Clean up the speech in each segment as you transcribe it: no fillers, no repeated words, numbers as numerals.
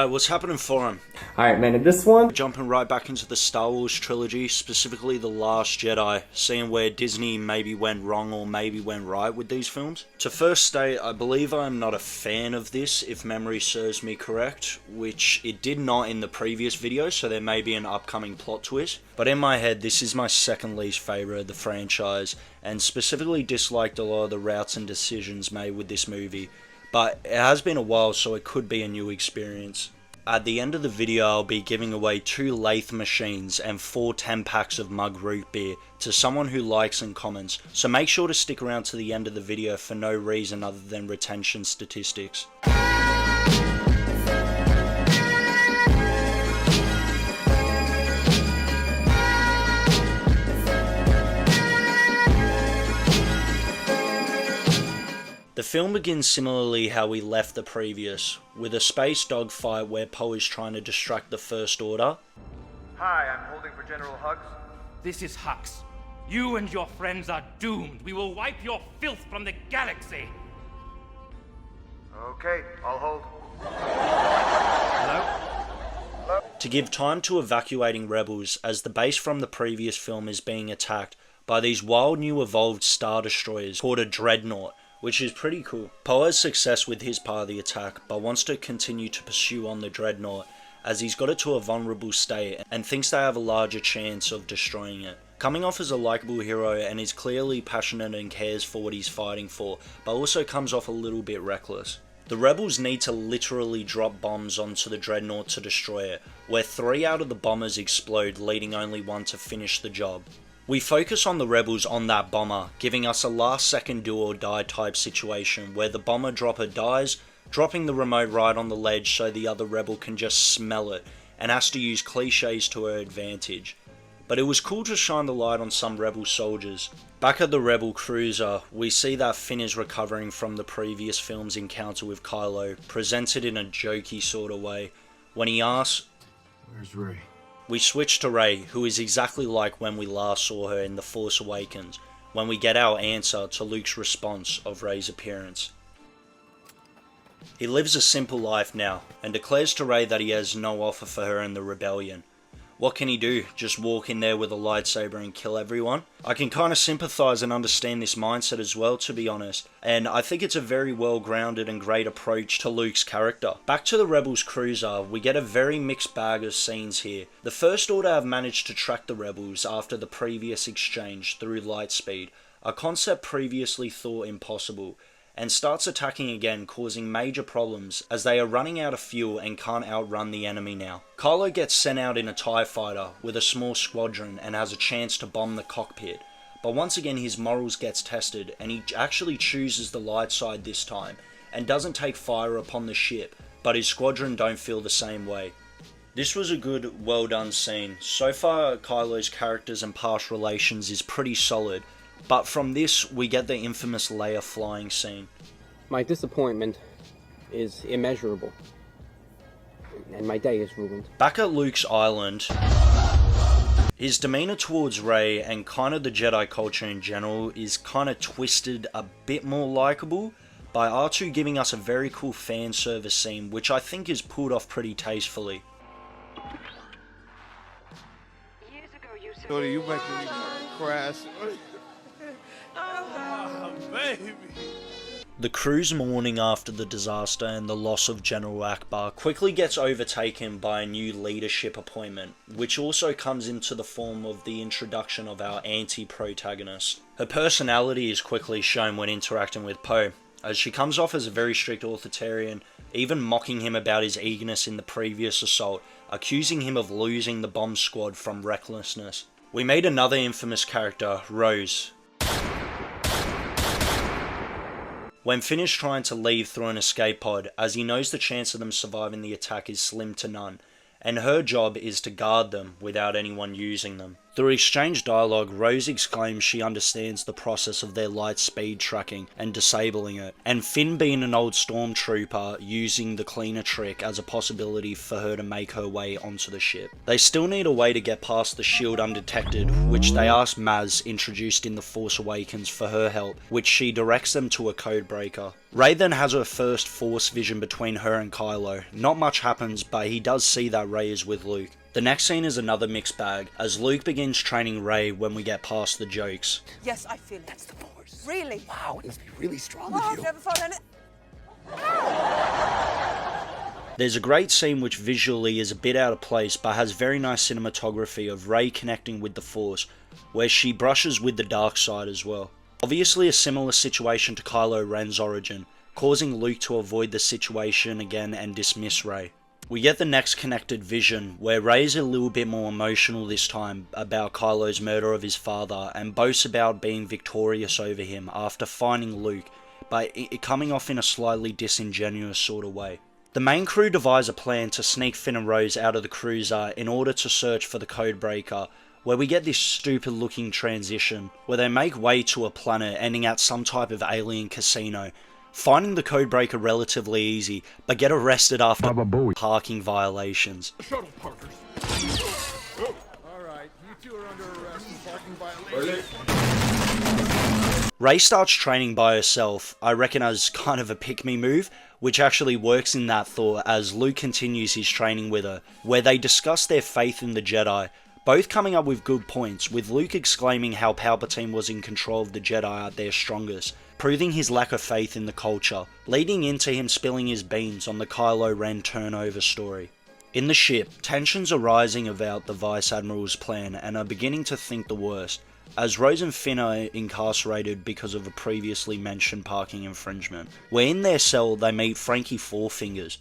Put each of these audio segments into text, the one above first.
Alright, what's happening for him? Alright, man, in this one, Jumping right back into the Star Wars trilogy, specifically The Last Jedi, seeing where Disney maybe went wrong or maybe went right with these films. To first state, I believe I'm not a fan of this, if memory serves me correct, which it did not in the previous video, so there may be an upcoming plot twist. But in my head, this is my second least favourite of the franchise, and specifically disliked a lot of the routes and decisions made with this movie. But it has been a while, so it could be a new experience. At the end of the video, I'll be giving away 2 lathe machines and 4 10-packs of mug root beer to someone who likes and comments, so make sure to stick around to the end of the video for no reason other than retention statistics. The film begins similarly how we left the previous, with a space dogfight where Poe is trying to distract the First Order. Hi, I'm holding for General Hux. This is Hux. You and your friends are doomed. We will wipe your filth from the galaxy. Okay, I'll hold. Hello? To give time to evacuating rebels, as the base from the previous film is being attacked by these wild new evolved Star Destroyers called a Dreadnought, which is pretty cool. Poe has success with his part of the attack, but wants to continue to pursue on the Dreadnought, as he's got it to a vulnerable state and thinks they have a larger chance of destroying it. Coming off as a likeable hero and is clearly passionate and cares for what he's fighting for, but also comes off a little bit reckless. The rebels need to literally drop bombs onto the Dreadnought to destroy it, where 3 out of the bombers explode, leaving only 1 to finish the job. We focus on the rebels on that bomber, giving us a last second do or die type situation where the bomber dropper dies, dropping the remote right on the ledge so the other rebel can just smell it and has to use cliches to her advantage. But it was cool to shine the light on some rebel soldiers. Back at the rebel cruiser, we see that Finn is recovering from the previous film's encounter with Kylo, presented in a jokey sort of way, when he asks, "Where's Rey?" We switch to Rey, who is exactly like when we last saw her in The Force Awakens, when we get our answer to Luke's response of Rey's appearance. He lives a simple life now, and declares to Rey that he has no offer for her in the rebellion. What can he do? Just walk in there with a lightsaber and kill everyone? I can kind of sympathise and understand this mindset as well, to be honest, and I think it's a very well grounded and great approach to Luke's character. Back to the Rebels cruiser, we get a very mixed bag of scenes here. The First Order have managed to track the Rebels after the previous exchange through lightspeed, a concept previously thought impossible, and starts attacking again, causing major problems as they are running out of fuel and can't outrun the enemy now. Kylo gets sent out in a TIE fighter with a small squadron and has a chance to bomb the cockpit, but once again his morals gets tested and he actually chooses the light side this time and doesn't take fire upon the ship, but his squadron don't feel the same way. This was a good, well done scene. So far Kylo's characters and past relations is pretty solid, but from this, we get the infamous Leia flying scene. my disappointment is immeasurable. And my day is ruined. Back at Luke's island, his demeanor towards Rey and kind of the Jedi culture in general is kind of twisted a bit more likable, by R2 giving us a very cool fan service scene, which I think is pulled off pretty tastefully. Shorty, you making me crash. Oh, baby. The crew's mourning after the disaster and the loss of General Akbar quickly gets overtaken by a new leadership appointment, which also comes into the form of the introduction of our anti-protagonist. Her personality is quickly shown when interacting with Poe, as she comes off as a very strict authoritarian, even mocking him about his eagerness in the previous assault, accusing him of losing the bomb squad from recklessness. We made another infamous character, Rose. When finished trying to leave through an escape pod, as he knows the chance of them surviving the attack is slim to none, and her job is to guard them without anyone using them. Through exchanged dialogue, Rose exclaims she understands the process of their light speed tracking and disabling it, and Finn, being an old stormtrooper, using the cleaner trick as a possibility for her to make her way onto the ship. They still need a way to get past the shield undetected, which they ask Maz, introduced in The Force Awakens, for her help, which she directs them to a codebreaker. Rey then has her first Force vision between her and Kylo. Not much happens, but he does see that Rey is with Luke. The next scene is another mixed bag, as Luke begins training Rey when we get past the jokes. Yes, I feel it. That's the Force. Really? Wow, it must be really strong Oh, with I've you. never felt any... There's a great scene which visually is a bit out of place but has very nice cinematography of Rey connecting with the Force, where she brushes with the dark side as well. Obviously a similar situation to Kylo Ren's origin, causing Luke to avoid the situation again and dismiss Rey. We get the next connected vision, where Rey's a little bit more emotional this time about Kylo's murder of his father, and boasts about being victorious over him after finding Luke, but it coming off in a slightly disingenuous sort of way. The main crew devise a plan to sneak Finn and Rose out of the cruiser in order to search for the codebreaker, where we get this stupid looking transition, where they make way to a planet ending at some type of alien casino, finding the codebreaker relatively easy, but get arrested after parking violations. Shuttle parkers. Alright, you two are under arrest for parking violations. Rey starts training by herself, I reckon as kind of a pick-me move, which actually works in that thought as Luke continues his training with her, where they discuss their faith in the Jedi, both coming up with good points, with Luke exclaiming how Palpatine was in control of the Jedi at their strongest, proving his lack of faith in the culture, leading into him spilling his beans on the Kylo Ren turnover story. In the ship, tensions are rising about the Vice Admiral's plan and are beginning to think the worst, as Rose and Finn are incarcerated because of a previously mentioned parking infringement, where in their cell they meet Frankie Fourfingers,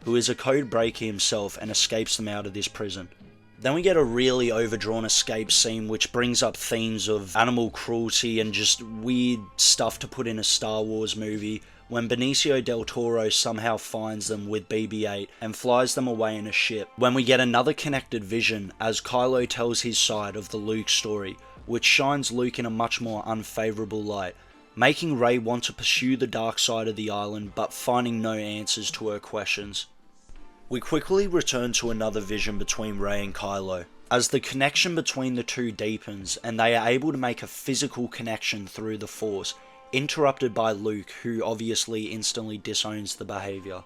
who is a code breaker himself and escapes them out of this prison. Then we get a really overdrawn escape scene which brings up themes of animal cruelty and just weird stuff to put in a Star Wars movie, when Benicio del Toro somehow finds them with BB-8 and flies them away in a ship. When we get another connected vision as Kylo tells his side of the Luke story, which shines Luke in a much more unfavourable light, making Rey want to pursue the dark side of the island but finding no answers to her questions. We quickly return to another vision between Rey and Kylo, as the connection between the two deepens and they are able to make a physical connection through the Force, interrupted by Luke, who obviously instantly disowns the behaviour.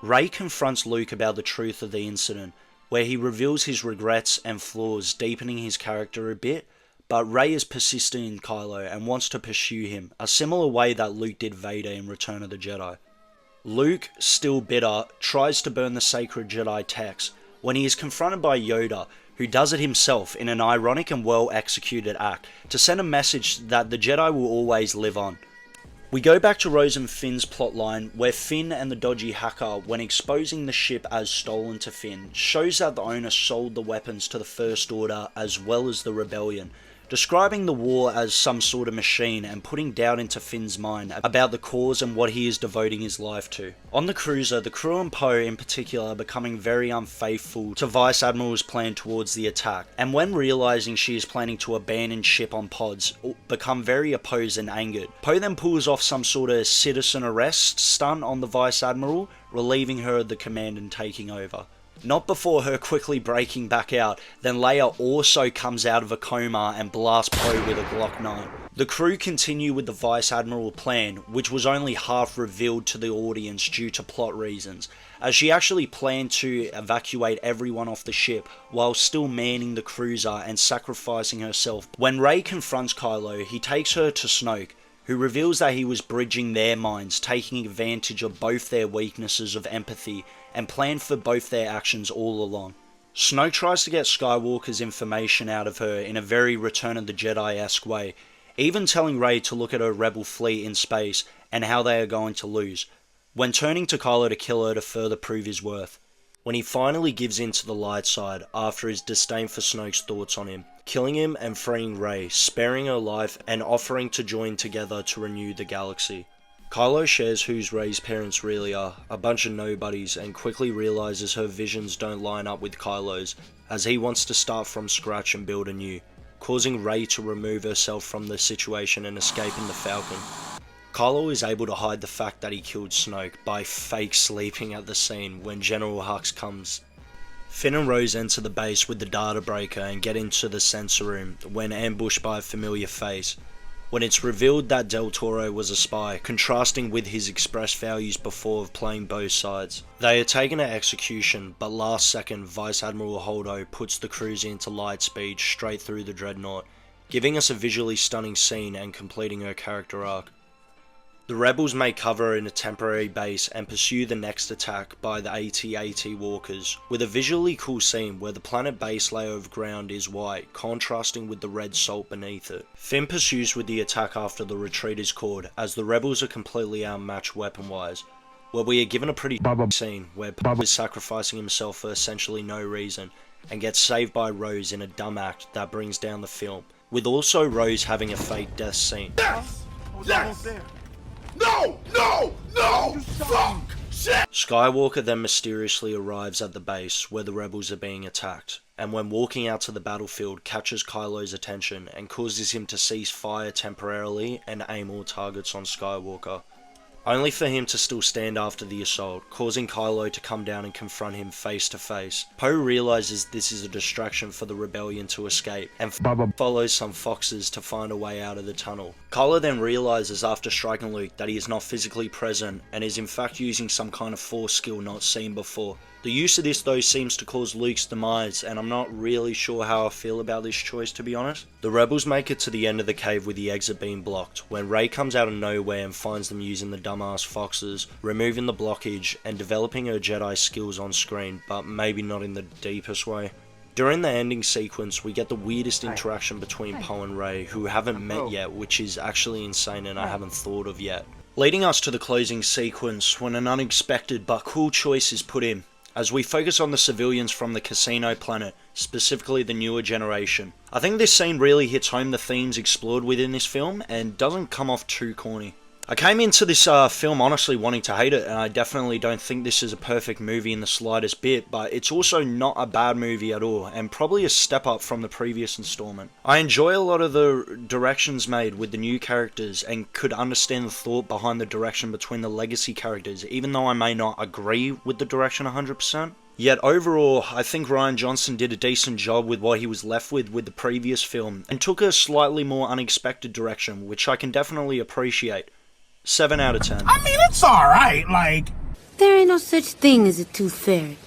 Rey confronts Luke about the truth of the incident, where he reveals his regrets and flaws, deepening his character a bit, but Rey is persistent in Kylo and wants to pursue him, a similar way that Luke did Vader in Return of the Jedi. Luke, still bitter, tries to burn the sacred Jedi text, when he is confronted by Yoda, who does it himself in an ironic and well executed act to send a message that the Jedi will always live on. We go back to Rose and Finn's plotline, where Finn and the dodgy hacker, when exposing the ship as stolen to Finn, shows that the owner sold the weapons to the First Order as well as the Rebellion, describing the war as some sort of machine and putting doubt into Finn's mind about the cause and what he is devoting his life to. On the cruiser, the crew and Poe in particular are becoming very unfaithful to Vice Admiral's plan towards the attack, and when realising she is planning to abandon ship on pods, become very opposed and angered. Poe then pulls off some sort of citizen arrest stunt on the Vice Admiral, relieving her of the command and taking over. Not before her quickly breaking back out, then Leia also comes out of a coma and blasts Poe with a Glock 9. The crew continue with the Vice Admiral plan, which was only half revealed to the audience due to plot reasons, as she actually planned to evacuate everyone off the ship while still manning the cruiser and sacrificing herself. When Rey confronts Kylo, he takes her to Snoke, who reveals that he was bridging their minds, taking advantage of both their weaknesses of empathy and planned for both their actions all along. Snoke tries to get Skywalker's information out of her in a very Return of the Jedi-esque way, even telling Rey to look at her rebel fleet in space and how they are going to lose, when turning to Kylo to kill her to further prove his worth. When he finally gives in to the light side after his disdain for Snoke's thoughts on him, killing him and freeing Rey, sparing her life and offering to join together to renew the galaxy. Kylo shares whose Rey's parents really are, a bunch of nobodies, and quickly realizes her visions don't line up with Kylo's, as he wants to start from scratch and build anew, causing Rey to remove herself from the situation and escape in the Falcon. Kylo is able to hide the fact that he killed Snoke by fake sleeping at the scene when General Hux comes. Finn and Rose enter the base with the data breaker and get into the sensor room when ambushed by a familiar face. When it's revealed that Del Toro was a spy, contrasting with his expressed values before of playing both sides. They are taken to execution, but last second Vice Admiral Holdo puts the cruiser into light speed straight through the dreadnought, giving us a visually stunning scene and completing her character arc. The rebels may cover in a temporary base and pursue the next attack by the AT-AT walkers, with a visually cool scene where the planet base layer of ground is white, contrasting with the red salt beneath it. Finn pursues with the attack after the retreat is called, as the rebels are completely outmatched weapon-wise, where we are given a pretty scene where Poe is sacrificing himself for essentially no reason, and gets saved by Rose in a dumb act that brings down the film, with also Rose having a fake death scene. No! Fuck! Shit! Skywalker then mysteriously arrives at the base where the rebels are being attacked, and when walking out to the battlefield catches Kylo's attention and causes him to cease fire temporarily and aim all targets on Skywalker, only for him to still stand after the assault, causing Kylo to come down and confront him face to face. Poe realizes this is a distraction for the rebellion to escape, and follows some foxes to find a way out of the tunnel. Kylo then realizes after striking Luke that he is not physically present, and is in fact using some kind of force skill not seen before. The use of this though seems to cause Luke's demise, and I'm not really sure how I feel about this choice, to be honest. The rebels make it to the end of the cave with the exit being blocked, when Rey comes out of nowhere and finds them using the dumbass foxes, removing the blockage and developing her Jedi skills on screen, but maybe not in the deepest way. During the ending sequence, we get the weirdest interaction between Poe and Rey, who haven't met yet, which is actually insane and I haven't thought of yet. Leading us to the closing sequence, when an unexpected but cool choice is put in, as we focus on the civilians from the casino planet, specifically the newer generation. I think this scene really hits home the themes explored within this film, and doesn't come off too corny. I came into this film honestly wanting to hate it, and I definitely don't think this is a perfect movie in the slightest bit, but it's also not a bad movie at all, and probably a step up from the previous installment. I enjoy a lot of the directions made with the new characters, and could understand the thought behind the direction between the legacy characters, even though I may not agree with the direction 100%. Yet overall, I think Rian Johnson did a decent job with what he was left with the previous film, and took a slightly more unexpected direction, which I can definitely appreciate. 7 out of 10. I mean, it's alright, like... There ain't no such thing as a tooth fairy.